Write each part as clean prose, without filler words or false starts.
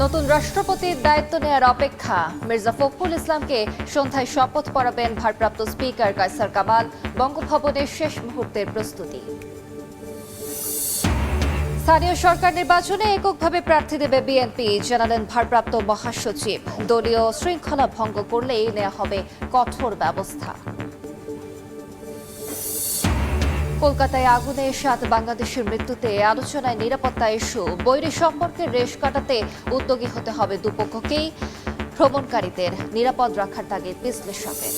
নতুন রাষ্ট্রপতির দায়িত্ব নেয়ার অপেক্ষা। মির্জা ফখরুল ইসলামকে সন্ধ্যায় শপথ পড়াবেন ভারপ্রাপ্ত স্পিকার কায়সার কামাল। বঙ্গভবনের শেষ মুহূর্তের প্রস্তুতি। স্থানীয় সরকার নির্বাচনে এককভাবে প্রার্থী দেবে বিএনপি, জানালেন ভারপ্রাপ্ত মহাসচিব। দলীয় শৃঙ্খলা ভঙ্গ করলেই নেওয়া হবে কঠোর ব্যবস্থা। কলকাতায় আগুনে 7 বাংলাদেশের মৃত্যুতে আলোচনায় নিরাপত্তা ইস্যু। বৈরী সম্পর্কের রেশ কাটাতে উদ্যোগী হতে হবে দুপক্ষকেই। ভ্রমণকারীদের নিরাপদ রাখার তাগিদ বিশ্লেষকের।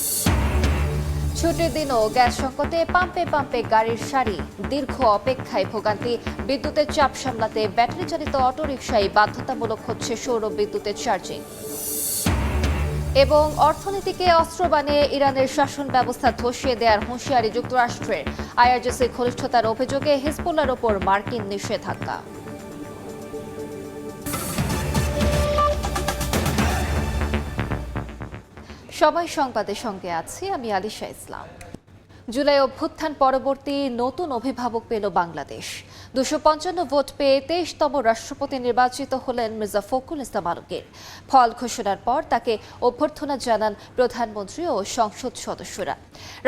ছুটির দিনও গ্যাস সংকটে পাম্পে পাম্পে গাড়ির সারি। দীর্ঘ অপেক্ষায় ভোগান্তি। বিদ্যুতের চাপ সামলাতে ব্যাটারি চালিত অটোরিকশায় বাধ্যতামূলক হচ্ছে সৌর বিদ্যুতের চার্জিং। এবং অর্থনীতিকে অস্ত্র বানিয়ে ইরানের শাসন ব্যবস্থা ধসিয়ে দেওয়ার হুঁশিয়ারি যুক্তরাষ্ট্রের। আইআরজিসি ঘনিষ্ঠতার অভিযোগে হিজবুল্লাহর ওপর মার্কিন নিষেধাজ্ঞা। সময় সংবাদের সঙ্গে আছি আমি আলিশা ইসলাম। জুলাই অভ্যুত্থান পরবর্তী নতুন অভিভাবক পেল বাংলাদেশ। 255 ভোট পেয়ে 23তম রাষ্ট্রপতি নির্বাচিত হলেন মির্জা ফখরুল ইসলাম আলমগীর। ফল ঘোষণার পর তাকে অভ্যর্থনা জানান প্রধানমন্ত্রী ও সংসদ সদস্যরা।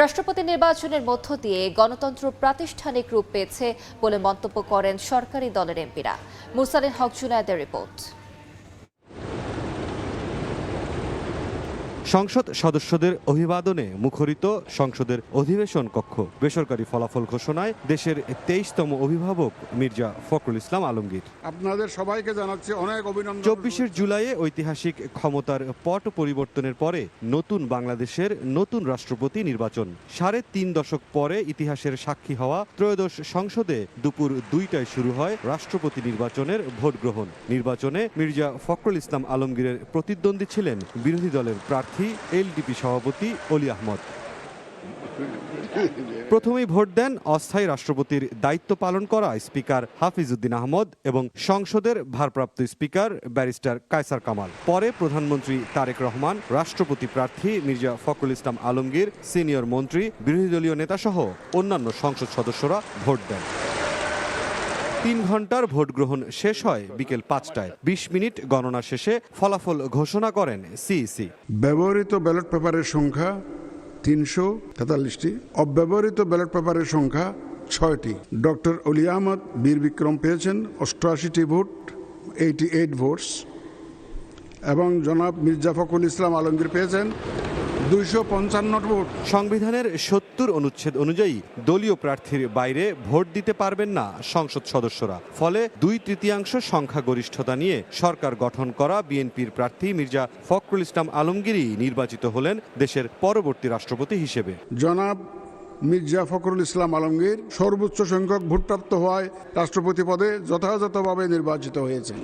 রাষ্ট্রপতি নির্বাচনের মধ্য দিয়ে গণতন্ত্র প্রাতিষ্ঠানিক রূপ পেয়েছে বলে মন্তব্য করেন সরকারি দলের এমপিরা। মুরসালিন হক জুনায়েদের রিপোর্ট। সংসদ সদস্যদের অভিবাদনে মুখরিত সংসদের অধিবেশন কক্ষ। বেসরকারি ফলাফল ঘোষণায় দেশের 23তম অভিভাবক মির্জা ফখরুল ইসলাম আলমগীর। আপনাদের সবাইকে জানাচ্ছি অনেক অভিনন্দন। 24 জুলাইয়ে ঐতিহাসিক ক্ষমতার পট পরিবর্তনের পরে নতুন বাংলাদেশের নতুন রাষ্ট্রপতি নির্বাচন। 3.5 দশক পরে ইতিহাসের সাক্ষী হওয়া ত্রয়োদশ সংসদে দুপুর 2টায় শুরু হয় রাষ্ট্রপতি নির্বাচনের ভোট গ্রহণ। নির্বাচনে মির্জা ফখরুল ইসলাম আলমগীরের প্রতিদ্বন্দ্বী ছিলেন বিরোধী দলের প্রার্থী এলডিপি সভাপতি অলি আহমদ। প্রথমেই ভোট দেন অস্থায়ী রাষ্ট্রপতির দায়িত্ব পালন করা স্পিকার হাফিজউদ্দিন আহমদ এবং সংসদের ভারপ্রাপ্ত স্পিকার ব্যারিস্টার কায়সার কামাল। পরে প্রধানমন্ত্রী তারেক রহমান, রাষ্ট্রপতি প্রার্থী মির্জা ফখরুল ইসলাম আলমগীর, সিনিয়র মন্ত্রী, বিরোধী দলীয় নেতাসহ অন্যান্য সংসদ সদস্যরা ভোট দেন। 3 ঘন্টার ভোট গ্রহণ শেষ হয় বিকেল 5টায়। 20 মিনিট গণনা শেষে ফলাফল ঘোষণা করেন সিইসি। ব্যবহৃত ব্যালট পেপারের সংখ্যা 343টি, অব্যবহৃত ব্যালট পেপারের সংখ্যা 6টি। ডক্টর অলি আহমদ বীর বিক্রম পেয়েছেন 88টি ভোট, 88 ভোটস, এবং জনাব মির্জা ফখরুল ইসলাম আলমগীর পেয়েছেন 255 ভোট। সংবিধানের 70 অনুচ্ছেদ অনুযায়ী দলীয় প্রার্থীর বাইরে ভোট দিতে পারবেন না সংসদ সদস্যরা। ফলে 2/3 সংখ্যাগরিষ্ঠতা নিয়ে সরকার গঠন করা বিএনপির প্রার্থী মির্জা ফখরুল ইসলাম আলমগীরই নির্বাচিত হলেন দেশের পরবর্তী রাষ্ট্রপতি হিসেবে। জনাব মির্জা ফখরুল ইসলাম আলমগীর সর্বোচ্চ সংখ্যক ভোটপ্রাপ্ত হওয়ায় রাষ্ট্রপতি পদে যথাযথভাবে নির্বাচিত হয়েছেন।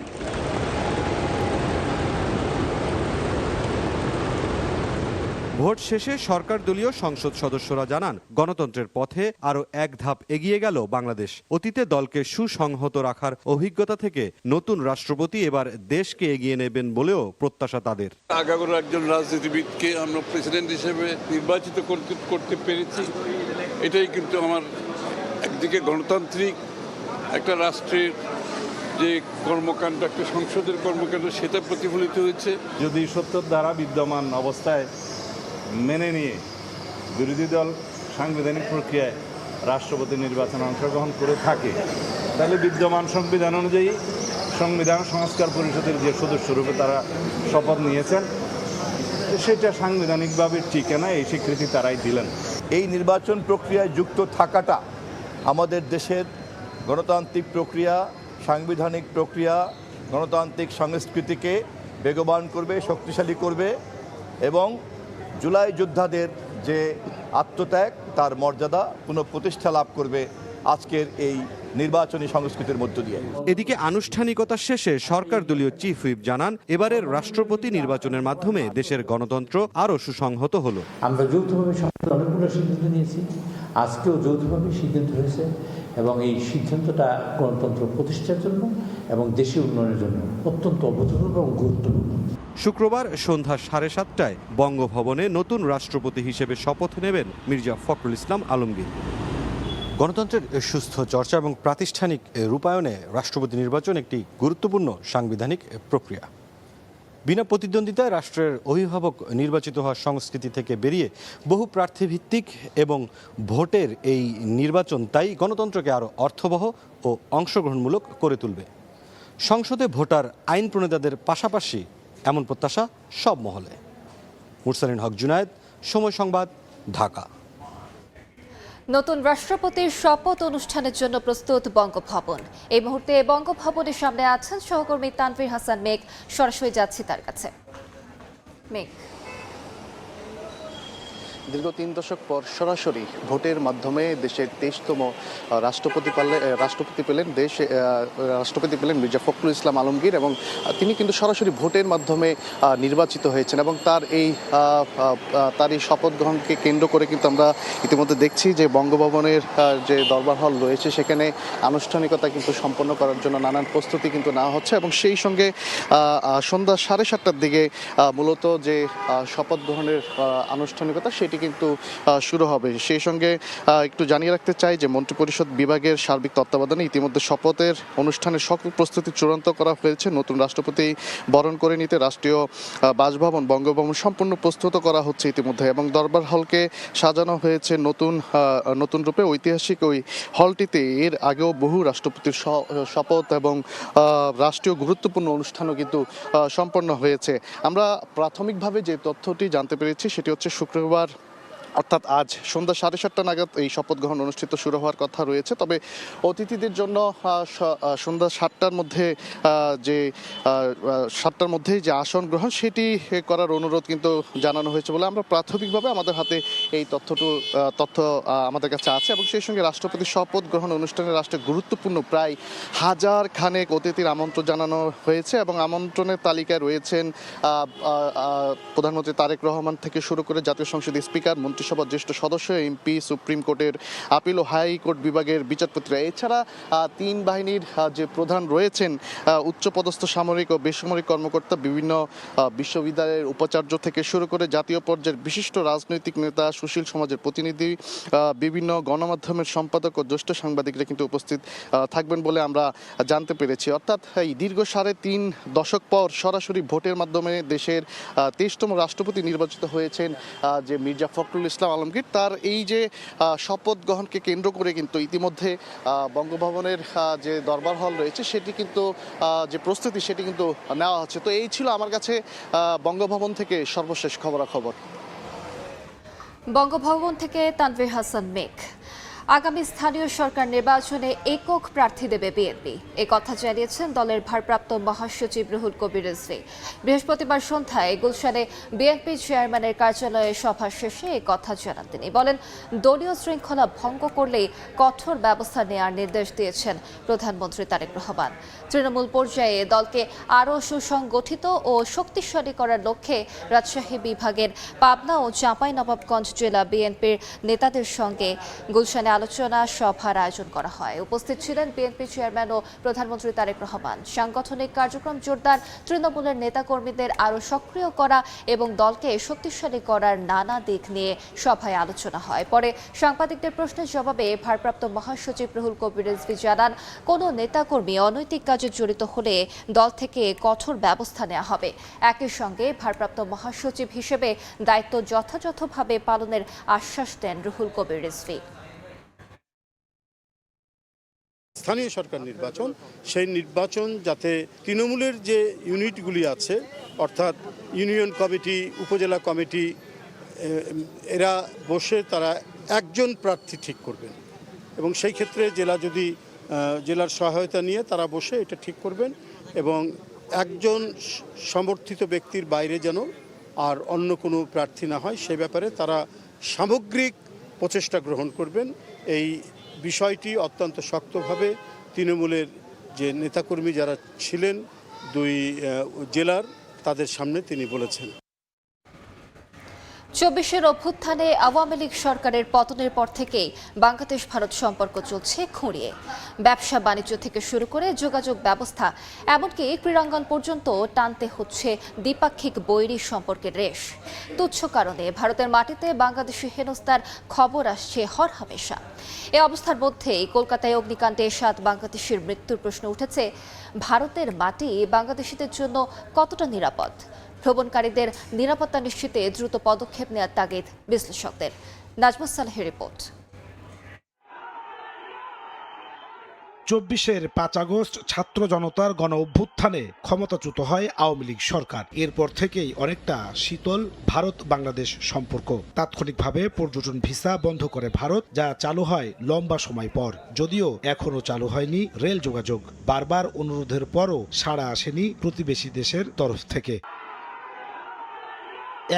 ভোট শেষে সরকার দলীয় সংসদ সদস্যরা জানান, গণতন্ত্রের পথে আরও এক ধাপ এগিয়ে গেল বাংলাদেশ। অতীতে দলকে সুসংহত রাখার অভিজ্ঞতা থেকে নতুন রাষ্ট্রপতি এবার দেশকে এগিয়ে নেবেন বলেও প্রত্যাশা তাদের। আগামী একজন রাজনীতিবিদকে আমরা প্রেসিডেন্ট হিসেবে নির্বাচিত করতে পেরেছি, এটাই কিন্তু আমার একদিকে গণতান্ত্রিক একটা রাষ্ট্রের যে কর্মকাণ্ড, একটা সংসদের কর্মকাণ্ড, সেটা প্রতিফলিত হয়েছে। যদি সত্যর দ্বারা বিদ্যমান অবস্থায় মেনে নিয়ে বিরোধী দল সাংবিধানিক প্রক্রিয়ায় রাষ্ট্রপতি নির্বাচনে অংশগ্রহণ করে থাকে, তাহলে বিদ্যমান সংবিধান অনুযায়ী সংবিধান সংস্কার পরিষদের যে সদস্যরূপে তারা শপথ নিয়েছেন, সেটা সাংবিধানিকভাবে টিকে না, এই স্বীকৃতি তারাই দিলেন। এই নির্বাচন প্রক্রিয়ায় যুক্ত থাকাটা আমাদের দেশের গণতান্ত্রিক প্রক্রিয়া, সাংবিধানিক প্রক্রিয়া, গণতান্ত্রিক সংস্কৃতিকে বেগবান করবে, শক্তিশালী করবে এবং জুলাই যোদ্ধাদের যে আত্মত্যাগ, তার মর্যাদা পুনঃপ্রতিষ্ঠা লাভ করবে আজকের এই নির্বাচনী সংস্কৃতির মধ্য দিয়ে। এদিকে আনুষ্ঠানিকতা শেষে সরকার দলীয় চিফ হুইপ জানান, এবারের রাষ্ট্রপতি নির্বাচনের মাধ্যমে দেশের গণতন্ত্র আরও সুসংহত হলো। আমরা যৌথভাবে অনেকগুলো সিদ্ধান্ত নিয়েছি, আজকেও যৌথভাবে সিদ্ধান্ত হয়েছে এবং এই সিদ্ধান্তটা গণতন্ত্র প্রতিষ্ঠার জন্য এবং দেশের উন্নয়নের জন্য অত্যন্ত অভূতপূর্ব এবং গুরুত্বপূর্ণ। শুক্রবার সন্ধ্যা 7:30টায় বঙ্গভবনে নতুন রাষ্ট্রপতি হিসেবে শপথ নেবেন মির্জা ফখরুল ইসলাম আলমগীর। গণতন্ত্রের সুস্থ চর্চা এবং প্রাতিষ্ঠানিক রূপায়ণে রাষ্ট্রপতি নির্বাচন একটি গুরুত্বপূর্ণ সাংবিধানিক প্রক্রিয়া। বিনা প্রতিদ্বন্দ্বিতায় রাষ্ট্রের অভিভাবক নির্বাচিত হওয়ার সংস্কৃতি থেকে বেরিয়ে বহু প্রার্থীভিত্তিক এবং ভোটের এই নির্বাচন তাই গণতন্ত্রকে আরও অর্থবহ ও অংশগ্রহণমূলক করে তুলবে। সংসদে ভোটার আইন প্রণেতাদের পাশাপাশি এমন প্রত্যাশা সব মহলে। মুরসালিন হক জুনায়েদ, সময় সংবাদ, ঢাকা। নতুন রাষ্ট্রপতির শপথ অনুষ্ঠানের জন্য প্রস্তুত বঙ্গভবন। এই মুহূর্তে বঙ্গভবনের সামনে আছেন সহকর্মী তানভীর হাসান মেঘ। সরাসরি যাচ্ছি তার কাছে। মেঘ, দীর্ঘ 3 দশক পর সরাসরি ভোটের মাধ্যমে দেশের 23তম রাষ্ট্রপতি পেলেন মির্জা ফখরুল ইসলাম আলমগীর, এবং তিনি কিন্তু সরাসরি ভোটের মাধ্যমে নির্বাচিত হয়েছেন। এবং তার এই শপথ গ্রহণকে কেন্দ্র করে কিন্তু আমরা ইতিমধ্যে দেখছি যে বঙ্গভবনের যে দরবার হল রয়েছে সেখানে আনুষ্ঠানিকতা কিন্তু সম্পন্ন করার জন্য নানান প্রস্তুতি কিন্তু নেওয়া হচ্ছে। এবং সেই সঙ্গে সন্ধ্যা 7:30টার দিকে মূলত যে শপথ গ্রহণের আনুষ্ঠানিকতা সেটি কিন্তু শুরু হবে। সেই সঙ্গে একটু জানিয়ে রাখতে চাই যে মন্ত্রিপরিষদ বিভাগের সার্বিক তত্ত্বাবধানে ইতিমধ্যে শপথের অনুষ্ঠানের সকল প্রস্তুতি চূড়ান্ত করা হয়েছে। নতুন রাষ্ট্রপতি বরণ করে নিতে রাষ্ট্রীয় বাসভবন বঙ্গভবন সম্পূর্ণ প্রস্তুত করা হচ্ছে ইতিমধ্যে, এবং দরবার হলকে সাজানো হয়েছে নতুন রূপে। ঐতিহাসিক ওই হলটিতে এর আগেও বহু রাষ্ট্রপতির শপথ এবং রাষ্ট্রীয় গুরুত্বপূর্ণ অনুষ্ঠানও কিন্তু সম্পন্ন হয়েছে। আমরা প্রাথমিকভাবে যে তথ্যটি জানতে পেরেছি সেটি হচ্ছে শুক্রবার অর্থাৎ আজ সন্ধ্যা 7:30 নাগাদ এই শপথ গ্রহণ অনুষ্ঠিত শুরু হওয়ার কথা রয়েছে। তবে অতিথিদের জন্য সন্ধ্যা 7টার মধ্যেই যে আসন গ্রহণ সেটি করার অনুরোধ কিন্তু জানানো হয়েছে বলে আমরা প্রাথমিকভাবে আমাদের হাতে এই তথ্য আমাদের কাছে আছে। এবং সেই সঙ্গে রাষ্ট্রপতির শপথ গ্রহণ অনুষ্ঠানে রাষ্ট্রের গুরুত্বপূর্ণ প্রায় 1000 খানেক অতিথির আমন্ত্রণ জানানো হয়েছে, এবং আমন্ত্রণের তালিকায় রয়েছেন প্রধানমন্ত্রী তারেক রহমান থেকে শুরু করে জাতীয় সংসদের স্পিকার, মন্ত্রিসভার জ্যেষ্ঠ সদস্য, এমপি, সুপ্রিম কোর্টের আপিল ও হাইকোর্ট বিভাগের বিচারপতিরা। এছাড়া 3 বাহিনীর যে প্রধান রয়েছেন, উচ্চপদস্থ সামরিক ও বেসামরিক কর্মকর্তা, বিভিন্ন বিশ্ববিদ্যালয়ের উপাচার্য থেকে শুরু করে জাতীয় পর্যায়ের বিশিষ্ট রাজনৈতিক নেতা, সুশীল সমাজের প্রতিনিধি, বিভিন্ন গণমাধ্যমের সম্পাদক ও জ্যেষ্ঠ সাংবাদিকরা কিন্তু উপস্থিত থাকবেন বলে আমরা জানতে পেরেছি। অর্থাৎ এই দীর্ঘ 3.5 দশক পর সরাসরি ভোটের মাধ্যমে দেশের 23তম রাষ্ট্রপতি নির্বাচিত হয়েছেন যে মির্জা ফখরুল ইসলাম আলমগীর, তার এই যে শপথ গ্রহণকে কেন্দ্র করে কিন্তু ইতিমধ্যে বঙ্গভবনের যে দরবার হল রয়েছে সেটি কিন্তু যে প্রস্তুতি সেটি কিন্তু নেওয়া হচ্ছে। তো এই ছিল আমার কাছে বঙ্গভবন থেকে সর্বশেষ খবরাখবর। বঙ্গভবন থেকে তানভীর হাসান মেঘ। আগামী স্থানীয় সরকার নির্বাচনে একক প্রার্থী দেবে বিএনপি, এ কথা জানিয়েছেন দলের ভারপ্রাপ্ত মহাসচিব রুহুল কবির রিজভী। বৃহস্পতিবার সন্ধ্যায় গুলশানে বিএনপি চেয়ারম্যানের কার্যালয়ে সভা শেষে এ কথা জানান তিনি। বলেন, দলীয় শৃঙ্খলা ভঙ্গ করলেই কঠোর ব্যবস্থা নেওয়ার নির্দেশ দিয়েছেন প্রধানমন্ত্রী তারেক রহমান। তৃণমূল পর্যায়ে দলকে আরও সুসংগঠিত ও শক্তিশালী করার লক্ষ্যে রাজশাহী বিভাগের পাবনা ও চাঁপাইনবাবগঞ্জ জেলা বিএনপির নেতাদের সঙ্গে গুলশানে আলোচনা সভার আয়োজন করা হয়। উপস্থিত ছিলেন বিএনপি চেয়ারম্যান ও প্রধানমন্ত্রী তারেক রহমান। সাংগঠনিক কার্যক্রম জোরদার, তৃণমূলের নেতাকর্মীদের আরও সক্রিয় করা এবং দলকে শক্তিশালী করার নানা দিক নিয়ে সভায় আলোচনা হয়। পরে সাংবাদিকদের প্রশ্নের জবাবে ভারপ্রাপ্ত মহাসচিব রুহুল কবির রিজভী জানান, কোনো নেতাকর্মী অনৈতিক কাজে জড়িত হলে দল থেকে কঠোর ব্যবস্থা নেওয়া হবে। একই সঙ্গে ভারপ্রাপ্ত মহাসচিব হিসেবে দায়িত্ব যথাযথভাবে পালনের আশ্বাস দেন রুহুল কবির রিজভী। স্থানীয় সরকার নির্বাচন, সেই নির্বাচন যাতে তৃণমূলের যে ইউনিটগুলি আছে অর্থাৎ ইউনিয়ন কমিটি, উপজেলা কমিটি, এরা বসে তারা একজন প্রার্থী ঠিক করবেন, এবং সেই ক্ষেত্রে জেলার সহায়তা নিয়ে তারা বসে এটা ঠিক করবেন, এবং একজন সমর্থিত ব্যক্তির বাইরে যেন আর অন্য কোনো প্রার্থী না হয় সে ব্যাপারে তারা সামগ্রিক প্রচেষ্টা গ্রহণ করবেন। এই বিষয়টি অত্যন্ত শক্তভাবে তৃণমূলের যে নেতাকর্মী যারা ছিলেন 2 জেলার তাদের সামনে তিনি বলেছেন। চব্বিশের অভ্যুত্থানে আওয়ামী লীগ সরকারের পতনের পর থেকেই বাংলাদেশ ভারত সম্পর্ক চলছে খুঁড়িয়ে। ব্যবসা বাণিজ্য থেকে শুরু করে যোগাযোগ ব্যবস্থা, এমনকি ক্রীড়াঙ্গন পর্যন্ত টানতে হচ্ছে দ্বিপাক্ষিক বৈরী সম্পর্কের রেশ। তুচ্ছ কারণে ভারতের মাটিতে বাংলাদেশি হেনস্থার খবর আসছে হরহামেশা। এ অবস্থার মধ্যেই কলকাতায় অগ্নিকাণ্ডে 7 বাংলাদেশির মৃত্যুর প্রশ্ন উঠেছে। ভারতের মাটি বাংলাদেশিদের জন্য কতটা নিরাপদ? ভ্রমণকারীদের নিরাপত্তা নিশ্চিতে দ্রুত পদক্ষেপ নেওয়ার তাগিদ বিশ্লেষকদের। নাজমুস সালেহের রিপোর্ট। 24-এর 5 আগস্ট ছাত্র জনতার গণ অভ্যুত্থানে ক্ষমতাচ্যুত হয় আওয়ামী লীগ সরকার। এরপর থেকেই অনেকটা শীতল ভারত বাংলাদেশ সম্পর্ক। তাৎক্ষণিকভাবে পর্যটন ভিসা বন্ধ করে ভারত, যা চালু হয় লম্বা সময় পর। যদিও এখনো চালু হয়নি রেল যোগাযোগ। বারবার অনুরোধের পরও সাড়া আসেনি প্রতিবেশী দেশের তরফ থেকে।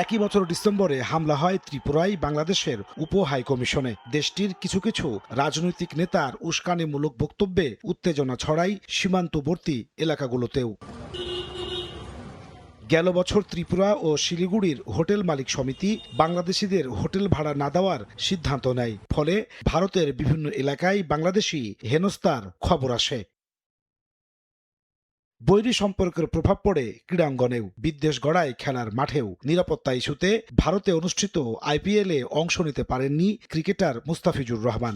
একই বছর ডিসেম্বরে হামলা হয় ত্রিপুরায় বাংলাদেশের উপ হাইকমিশনে। দেশটির কিছু কিছু রাজনৈতিক নেতার উস্কানিমূলক বক্তব্যে উত্তেজনা ছড়ায় সীমান্তবর্তী এলাকাগুলোতেও। গেল বছর ত্রিপুরা ও শিলিগুড়ির হোটেল মালিক সমিতি বাংলাদেশিদের হোটেল ভাড়া না দেওয়ার সিদ্ধান্ত নেয়। ফলে ভারতের বিভিন্ন এলাকায় বাংলাদেশি হেনস্থার খবর আসে। বৈরী সম্পর্কের প্রভাব পড়ে ক্রীড়াঙ্গনেও। বিদ্বেষ গড়ায় খেলার মাঠেও। নিরাপত্তা ইস্যুতে ভারতে অনুষ্ঠিত আইপিএলে অংশ নিতে পারেননি ক্রিকেটার মুস্তাফিজুর রহমান।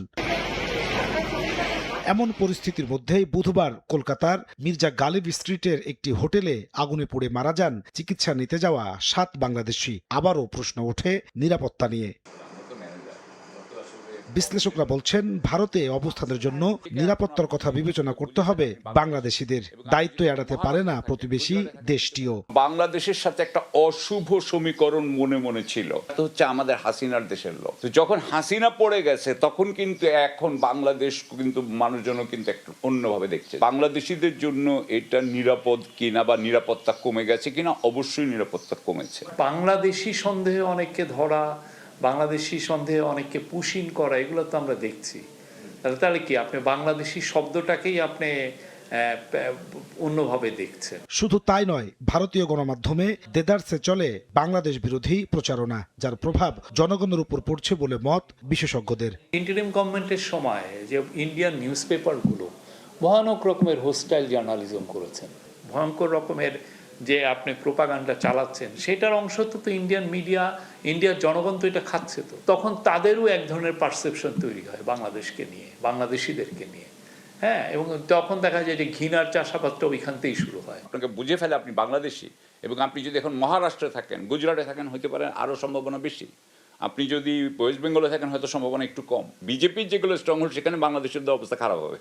এমন পরিস্থিতির মধ্যেই বুধবার কলকাতার মির্জা গালিব স্ট্রিটের একটি হোটেলে আগুনে পুড়ে মারা যান চিকিৎসা নিতে যাওয়া 7 বাংলাদেশি। আবারও প্রশ্ন ওঠে নিরাপত্তা নিয়ে। বিশ্লেষকরা বলছেন, ভারতে অবস্থানের জন্য নিরাপত্তার কথা বিবেচনা করতে হবে বাংলাদেশিদের। দায়িত্ব এড়াতে পারে না প্রতিবেশী দেশটিও। বাংলাদেশের সাথে একটা অশুভ সমীকরণ মনে মনে ছিল। তো হচ্ছে আমাদের হাসিনার দেশের লোক। তো যখন হাসিনা পড়ে গেছে তখন কিন্তু এখন বাংলাদেশ কিন্তু মানুষজন কিন্তু একটু অন্যভাবে দেখছে। বাংলাদেশিদের জন্য এটা নিরাপদ কিনা বা নিরাপত্তা কমে গেছে কিনা, অবশ্যই নিরাপত্তা কমেছে। বাংলাদেশি সন্দেহে অনেককে ধরা, বাংলাদেশি সন্দেহে অনেককে পুশিং করা, এগুলো তো আমরা দেখছি। তাহলে কি আপনি বাংলাদেশি শব্দটাকেই আপনি অন্যভাবে দেখছেন? শুধু তাই নয়, ভারতীয় গণমাধ্যমে দেদারসে চলে বাংলাদেশ বিরোধী প্রচারণা, যার প্রভাব জনগণের উপর পড়ছে বলে মত বিশেষজ্ঞদের। ইন্টারিম গভর্নমেন্টের সময় যে ইন্ডিয়ান নিউজ পেপারগুলো ভয়ানক রকমের হোস্টাইল জার্নালিজম করেছেন, ভয়ঙ্কর রকমের যে আপনি প্রোপাগান্ডা চালাচ্ছেন, সেটার অংশ তো ইন্ডিয়ান মিডিয়া, ইন্ডিয়ার জনগণ তো এটা খাচ্ছে। তো তখন তাদেরও এক ধরনের পারসেপশন তৈরি হয় বাংলাদেশকে নিয়ে, বাংলাদেশিদেরকে নিয়ে। হ্যাঁ, এবং তখন দেখা যায় যে ঘৃণার চাষাবাদটা ওইখান থেকেই শুরু হয়। আপনাকে বুঝে ফেলে আপনি বাংলাদেশি, এবং আপনি যদি এখন মহারাষ্ট্রে থাকেন, গুজরাটে থাকেন, হতে পারে আরও সম্ভাবনা বেশি। আপনি যদি ওয়েস্ট বেঙ্গলে থাকেন, হয়তো সম্ভাবনা একটু কম। বিজেপির যেগুলো স্ট্রং হোল্ড, সেখানে বাংলাদেশের অবস্থা খারাপ হবে।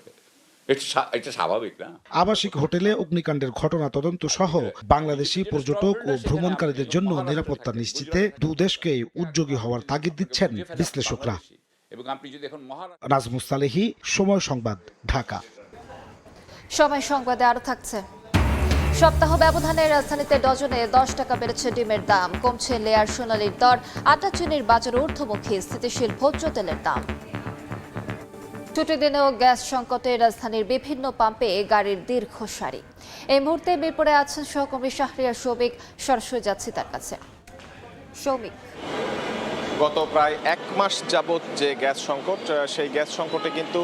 এটা স্বাভাবিক না? আবাসিক হোটেলে অগ্নিকাণ্ডের ঘটনা তদন্ত সহ বাংলাদেশি পর্যটক ও ভ্রমণকারীদের জন্য নিরাপত্তা নিশ্চিতে দুদেশকেই উদ্যোগী হওয়ার তাগিদ দিচ্ছেন বিশ্লেষকরা। এবং আপনি যদি এখন নাজমুস সালেহী, সময় সংবাদ, ঢাকা। সময় সংবাদে আরো থাকছে। সপ্তাহ ব্যবধানে রাজধানীতে ডজনে 10 টাকা বেড়েছে ডিমের দাম। কমছে লেয়ার সোনালির দর। আটা চিনির বাজার ঊর্ধ্বমুখী। স্থিতিশীল ভোজ্য তেলের দাম। ছুটির দিনেও গ্যাস সংকটে রাজধানীর বিভিন্ন পাম্পে গাড়ির দীর্ঘ সারি। এই মুহূর্তে মিরপুরে আছেন সহকর্মী শাহরিয়ার শৌমিক। সরাসরি যাচ্ছি তার কাছে। শৌমিক, গত প্রায় 1 মাস যাবৎ যে গ্যাস সংকট, সেই গ্যাস সংকটে কিন্তু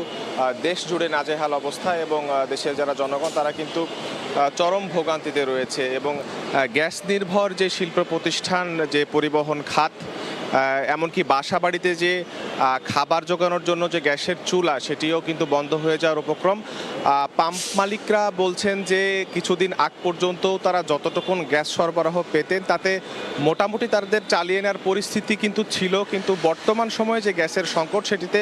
দেশ জুড়ে নাজেহাল অবস্থা, এবং দেশের যারা জনগণ তারা কিন্তু চরম ভোগান্তিতে রয়েছে। এবং গ্যাস নির্ভর যে শিল্প প্রতিষ্ঠান, যে পরিবহন খাত, এমনকি বাসা বাড়িতে যে খাবার জোগানোর জন্য যে গ্যাসের চুলা, সেটিও কিন্তু বন্ধ হয়ে যাওয়ার উপক্রম। পাম্প মালিকরা বলছেন যে কিছুদিন আগ পর্যন্ত তারা যতটুকুন গ্যাস সরবরাহ পেতেন তাতে মোটামুটি তাদের চালিয়ে নেওয়ার পরিস্থিতি কিন্তু ছিল। কিন্তু বর্তমান সময়ে যে গ্যাসের সংকট, সেটিতে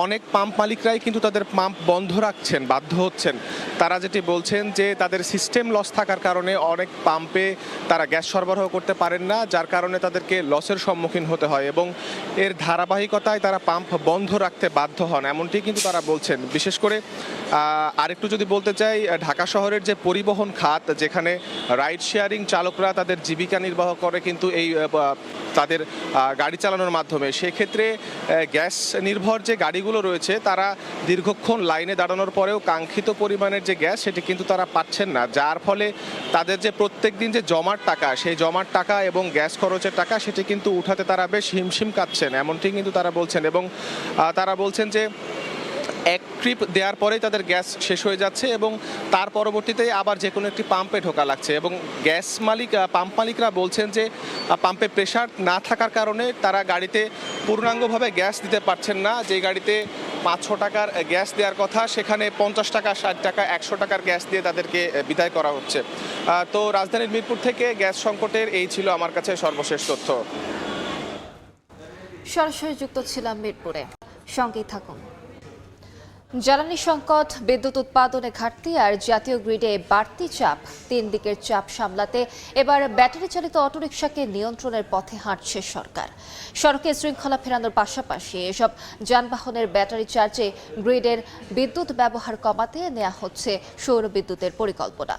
অনেক পাম্প মালিকরাই কিন্তু তাদের পাম্প বন্ধ রাখছেন, বাধ্য হচ্ছেন। তারা যেটি বলছেন যে তাদের সিস্টেম লস থাকার কারণে অনেক পাম্পে তারা গ্যাস সরবরাহ করতে পারেন না, যার কারণে তাদেরকে লসের সম্মুখীন হতে হয়, এবং এর ধারাবাহিকতায় তারা পাম্প বন্ধ রাখতে বাধ্য হন, এমনটি কিন্তু তারা বলছেন। বিশেষ করে আরেকটু যদি বলতে চাই, ঢাকা শহরের যে পরিবহন খাত, যেখানে রাইড শেয়ারিং চালকরা তাদের জীবিকা নির্বাহ করে কিন্তু এই তাদের গাড়ি চালানোর মাধ্যমে, সেক্ষেত্রে গ্যাস নির্ভর যে গাড়ি গাড়িগুলো রয়েছে তারা দীর্ঘক্ষণ লাইনে দাঁড়ানোর পরেও কাঙ্ক্ষিত পরিমাণের যে গ্যাস সেটি কিন্তু তারা পাচ্ছেন না, যার ফলে তাদের যে প্রত্যেক দিন যে জমার টাকা, সেই জমার টাকা এবং গ্যাস খরচের টাকা সেটি কিন্তু উঠাতে তারা বেশ হিমশিম কাটছেন, এমনটি কিন্তু তারা বলছেন। এবং তারা বলছেন যে এক ট্রিপ দেওয়ার পরেই তাদের গ্যাস শেষ হয়ে যাচ্ছে এবং তার পরবর্তীতে আবার যে কোনো একটি পাম্পে ঢোকা লাগছে। এবং পাম্প মালিকরা বলছেন যে পাম্পে প্রেশার না থাকার কারণে তারা গাড়িতে পূর্ণাঙ্গভাবে গ্যাস দিতে পারছেন না। যে গাড়িতে 500 টাকার গ্যাস দেওয়ার কথা সেখানে 50 টাকা, 60 টাকা, 100 টাকার গ্যাস দিয়ে তাদেরকে বিদায় করা হচ্ছে। তো রাজধানীর মিরপুর থেকে গ্যাস সংকটের এই ছিল আমার কাছে সর্বশেষ তথ্য। সরাসরি যুক্ত ছিলাম মিরপুরে, সঙ্গেই থাকুন। জ্বালানি সংকট, বিদ্যুৎ উৎপাদনে ঘাটতি আর জাতীয় গ্রিডে বাড়তি চাপ, তিন দিকের চাপ সামলাতে এবার ব্যাটারি চালিত অটোরিকশাকে নিয়ন্ত্রণের পথে হাঁটছে সরকার। সড়কে শৃঙ্খলা ফেরানোর পাশাপাশি এসব যানবাহনের ব্যাটারি চার্জে গ্রিডের বিদ্যুৎ ব্যবহার কমাতে নেওয়া হচ্ছে সৌর বিদ্যুতের পরিকল্পনা।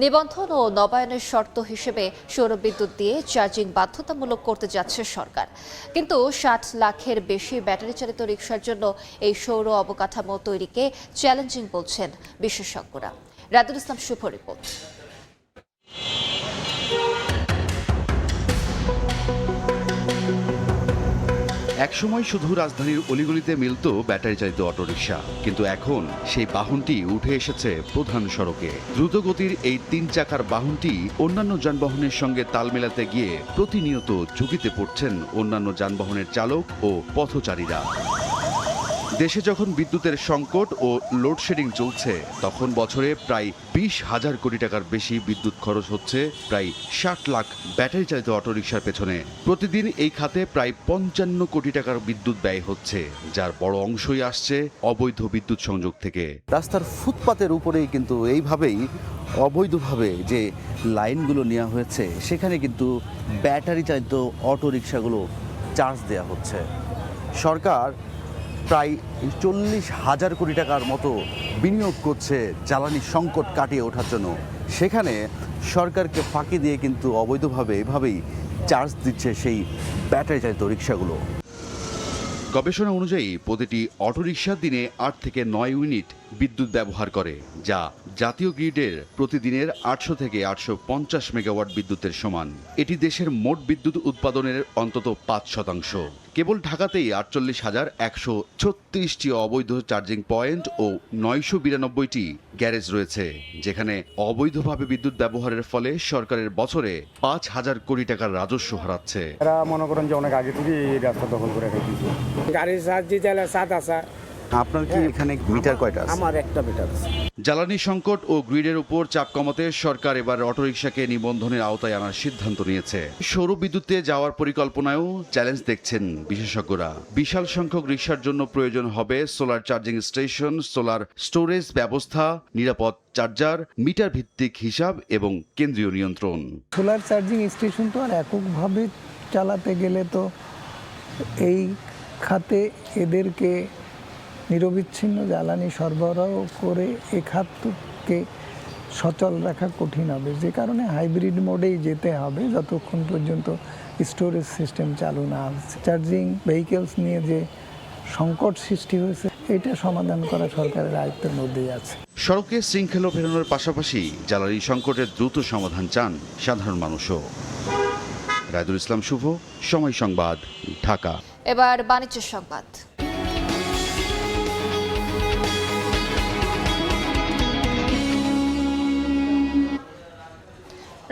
নিবন্ধন ও নবায়নের শর্ত হিসেবে সৌর বিদ্যুৎ দিয়ে চার্জিং বাধ্যতামূলক করতে যাচ্ছে সরকার। কিন্তু 60 লাখের বেশি ব্যাটারি চালিত রিকশার জন্য এই সৌর অবকাঠামো তৈরিকে চ্যালেঞ্জিং বলছেন বিশেষজ্ঞরা। রাদুল ইসলাম শুভ রিপোর্ট। একসময় শুধু রাজধানীর অলিগলিতে মিলত ব্যাটারি চালিত অটোরিকশা, কিন্তু এখন সেই বাহনটি উঠে এসেছে প্রধান সড়কে। দ্রুতগতির এই 3 চাকার বাহনটি অন্যান্য যানবাহনের সঙ্গে তাল মেলাতে গিয়ে প্রতিনিয়ত ঝুঁকিতে পড়ছেন অন্যান্য যানবাহনের চালক ও পথচারীরা। দেশে যখন বিদ্যুতের সংকট ও লোডশেডিং চলছে, তখন বছরে প্রায় 20,000 কোটি টাকার বেশি বিদ্যুৎ খরচ হচ্ছে প্রায় 60 লাখ ব্যাটারি চালিত অটোরিকশার পেছনে। প্রতিদিন এই খাতে প্রায় 55 কোটি টাকার বিদ্যুৎ ব্যয় হচ্ছে, যার বড় অংশই আসছে অবৈধ বিদ্যুৎ সংযোগ থেকে। রাস্তার ফুটপাতের উপরেই কিন্তু এইভাবেই অবৈধভাবে যে লাইনগুলো নেওয়া হয়েছে, সেখানে কিন্তু ব্যাটারি চালিত অটোরিকশাগুলো চার্জ দেওয়া হচ্ছে। সরকার প্রায় 40,000 কোটি টাকার মতো বিনিয়োগ করছে জ্বালানি সংকট কাটিয়ে ওঠার জন্য। সেখানে সরকারকে ফাঁকি দিয়ে কিন্তু অবৈধভাবে এভাবেই চার্জ দিচ্ছে সেই ব্যাটারি চালিত রিকশাগুলো। গবেষণা অনুযায়ী প্রতিটি অটোরিকশা দিনে 8 থেকে 9 ইউনিট বিদ্যুৎ ব্যবহার করে, যা জাতীয় গ্রিডের প্রতিদিনের 800 থেকে 850 মেগাওয়াট বিদ্যুতের সমান। এটি দেশের মোট বিদ্যুৎ উৎপাদনের অন্তত 5%। কেবল ঢাকাতেই 48,136টি অবৈধ চার্জিং পয়েন্ট ও 992টি গ্যারেজ রয়েছে, যেখানে অবৈধভাবে বিদ্যুৎ ব্যবহারের ফলে সরকারের বছরে 5,000 কোটি টাকার রাজস্ব হারাচ্ছে। এরা মনে করেন যে অনেক আগে থেকে এই রাস্তা দখল করে রেখেছে। গাড়ি চার্জ দিতে হলে 7 আসা। আপনার কি এখানে মিটার কয়টা আছে? আমার একটা মিটার আছে। জ্বালানি সংকট ও গ্রিডের উপর চাপ কমাতে সরকার এবার অটোরিকশাকে নিবন্ধনের আওতায় আনার সিদ্ধান্ত নিয়েছে। সৌর বিদ্যুতে যাওয়ার পরিকল্পনায়ও চ্যালেঞ্জ দেখছেন বিশেষজ্ঞরা। বিশাল সংখ্যক রিকশার জন্য প্রয়োজন হবে solar charging station, solar storage ব্যবস্থা, নিরাপদ চার্জার, মিটার ভিত্তিক হিসাব এবং কেন্দ্রীয় নিয়ন্ত্রণ। সোলার চার্জিং স্টেশন তো আর এককভাবে চালাতে গেলে তো এই খাতে এদেরকে নিরবিচ্ছিন্ন জ্বালানি সরবরাহ করে এ খাতকে সচল রাখা কঠিন হবে, যে কারণে হাইব্রিড মোডেই যেতে হবে যতক্ষণ পর্যন্ত স্টোরেজ সিস্টেম চালু না হচ্ছে। চার্জিং ভেহিকেলস নিয়ে যে সংকট সৃষ্টি হয়েছে, এটা সমাধান করা সরকারের আয়ত্তের মধ্যেই আছে। সড়কে শৃঙ্খলা ফেরানোর পাশাপাশি জ্বালানি সংকটের দ্রুত সমাধান চান সাধারণ মানুষও। রাদুল ইসলাম শুভ, সময় সংবাদ, ঢাকা। এবার বাণিজ্য সংবাদ।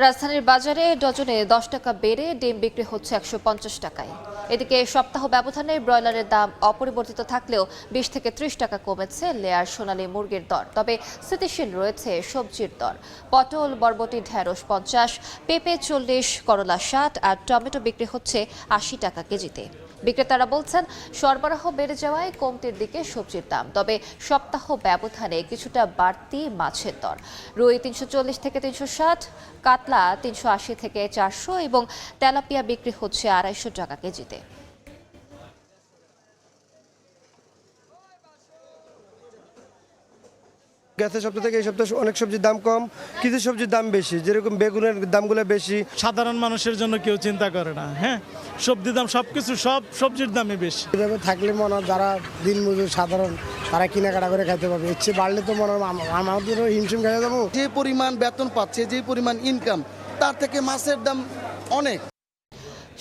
রাজধানীর বাজারে ডজনে 10 টাকা বেড়ে ডিম বিক্রি হচ্ছে 150 টাকায়। এদিকে সপ্তাহ ব্যবধানে ব্রয়লারের দাম অপরিবর্তিত থাকলেও 20 থেকে 30 টাকা কমেছে লেয়ার সোনালী মুরগির দর। তবে স্থিতিশীল রয়েছে সবজির দর। পটল, বরবটি, ঢেঁড়স 50, পেঁপে 40, করলা 60 আর টমেটো বিক্রি হচ্ছে 80 টাকা কেজিতে। বিক্রেতারা বলছেন সরবরাহ বেড়ে যাওয়ায় কমতির দিকে সবজির দাম। তবে সপ্তাহ ব্যবধানে কিছুটা বাড়তি মাছের দর। রুই 340 থেকে 360, কাতলা 380 থেকে 400 এবং তেলাপিয়া বিক্রি হচ্ছে 250 টাকা কেজিতে। গ্যাসের সপ্তাহ থেকে এই সপ্তাহে অনেক সবজির দাম কম, কিছু সবজির দাম বেশি, যেরকম বেগুনের দামগুলো বেশি। সাধারণ মানুষের জন্য কেউ চিন্তা করে না। হ্যাঁ, সবজির দাম সব সবজির দামই বেশি। এভাবে থাকলে মনে হয় যারা দিনমজুর সাধারণ তারা কেনাকাটা করে খাইতে পারবে। ইচ্ছে বাড়লে তো মনে হয় আমাদেরও হিমশিম খেয়ে যাবো। যে পরিমাণ বেতন পাচ্ছে, যে পরিমাণ ইনকাম, তার থেকে মাছের দাম অনেক।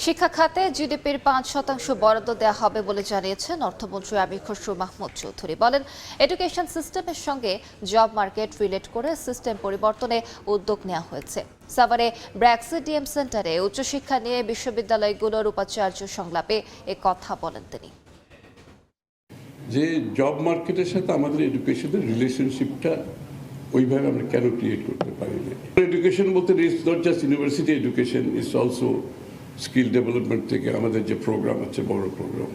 শিক্ষা খাতে জিডিপির 5% বরাদ্দ দেওয়া হবে বলে জানিয়েছেন অর্থমন্ত্রী আমির খসরু মাহমুদ চৌধুরী। বলেন, এডুকেশন সিস্টেমের সঙ্গে জব মার্কেট রিলেট করে সিস্টেম পরিবর্তনে উদ্যোগ নেওয়া হয়েছে। সাভারে ব্র্যাক্সিডিএম সেন্টারে উচ্চশিক্ষা নিয়ে বিশ্ববিদ্যালয়গুলোর উপাচার্য সংলাপে এ কথা বলেন তিনি। যে জব মার্কেটের সাথে আমাদের এডুকেশনের রিলেশনশিপটা ওইভাবে আমরা কেন ক্রিয়েট করতে পারি না? এডুকেশন বলতে it's not just university education, it's also skill development থেকে আমাদের যে প্রোগ্রাম আছে, বড় প্রোগ্রাম,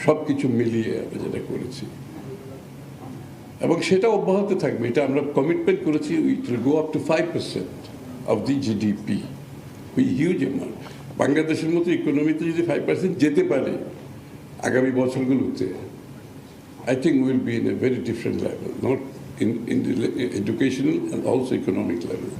সব কিছু মিলিয়ে আমরা যেটা করেছি এবং সেটা অব্যাহত থাকবে। এটা আমরা কমিটমেন্ট করেছি, we will go up to 5% of the GDP. We huge amount. বাংলাদেশের মতো ইকোনমিতে যদি 5% যেতে পারে আগামী বছরগুলোতে, I think we'll be in a very different level, not in the educational and also economic level.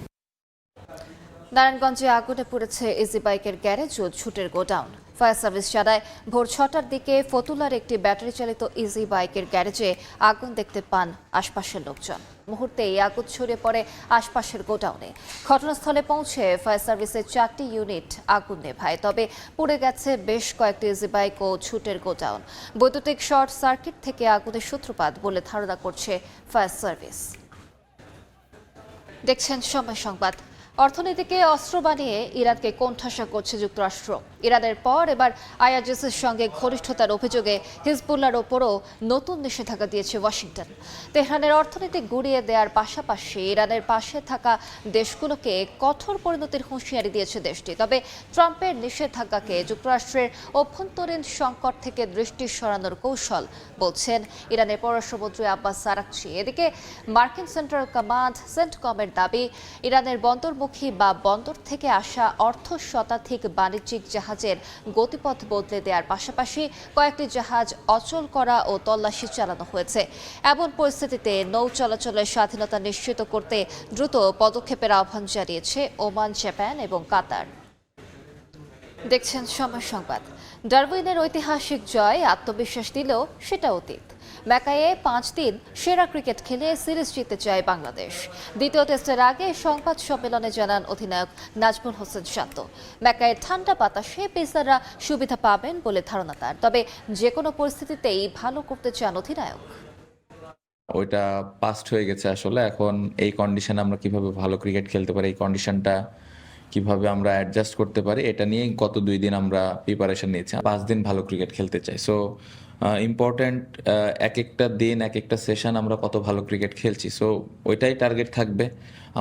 নারায়ণগঞ্জে আগুনে পুড়েছে ইজি বাইকের গ্যারেজ ও ছুটের গোডাউন। ফায়ার সার্ভিস জানায়, ভোর 6টার দিকে ফতুল্লার একটি ব্যাটারি চালিত ইজি বাইকের গ্যারেজে আগুন দেখতে পান আশপাশের লোকজন। মুহূর্তেই আগুন ছড়িয়ে পড়ে আশপাশের গোডাউনে। ঘটনাস্থলে পৌঁছে ফায়ার সার্ভিসের 4টি ইউনিট আগুন নেভায়, তবে পুড়ে গেছে বেশ কয়েকটি ইজি বাইক ও ছুটের গোডাউন। বৈদ্যুতিক শর্ট সার্কিট থেকে আগুনের সূত্রপাত বলে ধারণা করছে ফায়ার সার্ভিস। দেখছেন সময় সংবাদ। অর্থনীতিকে অস্ত্র বানিয়ে ইরানকে কোণঠাসা করছে যুক্তরাষ্ট্র। ইরানের পর এবার আইআরজিসির সঙ্গে ঘনিষ্ঠতার অভিযোগে হিজবুল্লাহর ওপরও নতুন নিষেধাজ্ঞা দিয়েছে ওয়াশিংটন। তেহরানের অর্থনীতি গুঁড়িয়ে দেওয়ার পাশাপাশি ইরানের পাশে থাকা দেশগুলোকে কঠোর পরিণতির হুঁশিয়ারি দিয়েছে দেশটি। তবে ট্রাম্পের নিষেধাজ্ঞাকে যুক্তরাষ্ট্রের অভ্যন্তরীণ সংকট থেকে দৃষ্টি সরানোর কৌশল বলছেন ইরানের পররাষ্ট্রমন্ত্রী আব্বাস আরাকচি। এদিকে মার্কিন সেন্ট্রাল কমান্ড সেন্টকমের দাবি, ইরানের বন্দরমুখী বা বন্দর থেকে আসা অর্ধ শতাধিক বাণিজ্যিক জাহাজের গতিপথ বদলে দেওয়ার পাশাপাশি কয়েকটি জাহাজ অচল করা ও তল্লাশি চালানো হয়েছে। এমন পরিস্থিতিতে নৌ চলাচলের স্বাধীনতা নিশ্চিত করতে দ্রুত পদক্ষেপের আহ্বান জানিয়েছে ওমান, জাপান এবং কাতার। দেখছেন সময় সংবাদ। ডারউইনের ঐতিহাসিক জয় আত্মবিশ্বাস দিলেও সেটা অতীত। ম্যাকাইয়ে 5 দিন সেরা ক্রিকেট খেলে সিরিজ জিততে চায় বাংলাদেশ। দ্বিতীয় টেস্টের আগে সংবাদ সম্মেলনে জানান অধিনায়ক নাজমুল হোসেন শান্ত, ম্যাকাইয়ের ঠান্ডা বাতাসে পেসাররা সুবিধা পাবেন বলে ধারণা তার। তবে যে কোনো পরিস্থিতিতেই ভালো করতে চান অধিনায়ক। ওইটা পাস্ট হয়ে গেছে। আসলে এখন এই কন্ডিশনে আমরা কিভাবে ভালো ক্রিকেট খেলতে পারি, এই কন্ডিশনটা কিভাবে আমরা অ্যাডজাস্ট করতে পারি, এটা নিয়ে গত 2 দিন আমরা প্রিপারেশন নিয়েছি। 5 দিন ভালো ক্রিকেট খেলতে চাই। সো ইম্পর্ট্যান্ট এক একটা দিন, এক একটা সেশন আমরা কত ভালো ক্রিকেট খেলছি, সো ওইটাই টার্গেট থাকবে।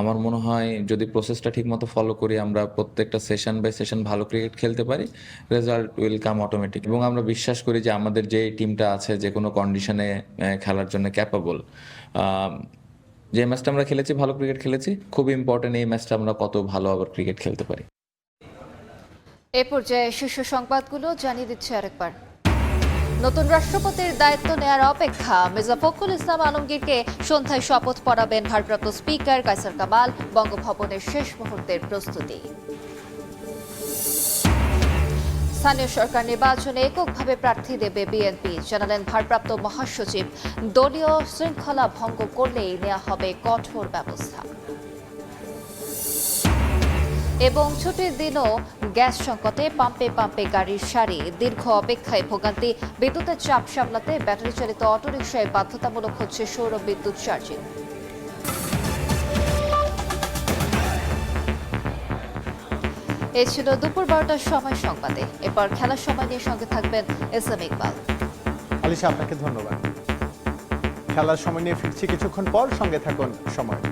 আমার মনে হয় যদি প্রসেসটা ঠিকমতো ফলো করি, আমরা প্রত্যেকটা সেশন বাই সেশন ভালো ক্রিকেট খেলতে পারি, রেজাল্ট উইল কাম অটোমেটিক। এবং আমরা বিশ্বাস করি যে আমাদের যে টিমটা আছে যে কোনো কন্ডিশনে খেলার জন্য ক্যাপাবল। যে ম্যাচটা আমরা খেলেছি, ভালো ক্রিকেট খেলেছি, খুব ইম্পর্টেন্ট এই ম্যাচটা আমরা কত ভালো আবার ক্রিকেট খেলতে পারি। এ পর্যায়ে শীর্ষ সংবাদগুলো জানিয়ে দিচ্ছে আরেকবার। নতুন রাষ্ট্রপতির দায়িত্ব নেয়ার অপেক্ষা। মির্জা ফখরুল ইসলাম আলমগীরকে সন্ধ্যায় শপথ পড়াবেন ভারপ্রাপ্ত স্পিকার কায়সার কামাল। বঙ্গভবনের শেষ মুহূর্তের প্রস্তুতি। স্থানীয় সরকার নির্বাচনে এককভাবে প্রার্থী দেবে বিএনপি, জানালেন ভারপ্রাপ্ত মহাসচিব। দলীয় শৃঙ্খলা ভঙ্গ করলেই নেওয়া হবে কঠোর ব্যবস্থা। এবং ছুটির দিনও গ্যাস সংকটে পাম্পে পাম্পে গাড়ির সারি, দীর্ঘ অপেক্ষায় ভোগান্তি। বিদ্যুতের চাপ সামলাতে ব্যাটারি চালিত অটোরিকশায় বাধ্যতামূলক হচ্ছে সৌর বিদ্যুৎ চার্জিং। এই ছিল দুপুর 12টার সময় সংবাদে। এরপর খেলার সময় নিয়ে সঙ্গে থাকবেন এস এম ইকবাল। আলিশা, আপনাকে ধন্যবাদ। খেলার সময় নিয়ে ফিরছি কিছুক্ষণ পর, সঙ্গে থাকুন সময়।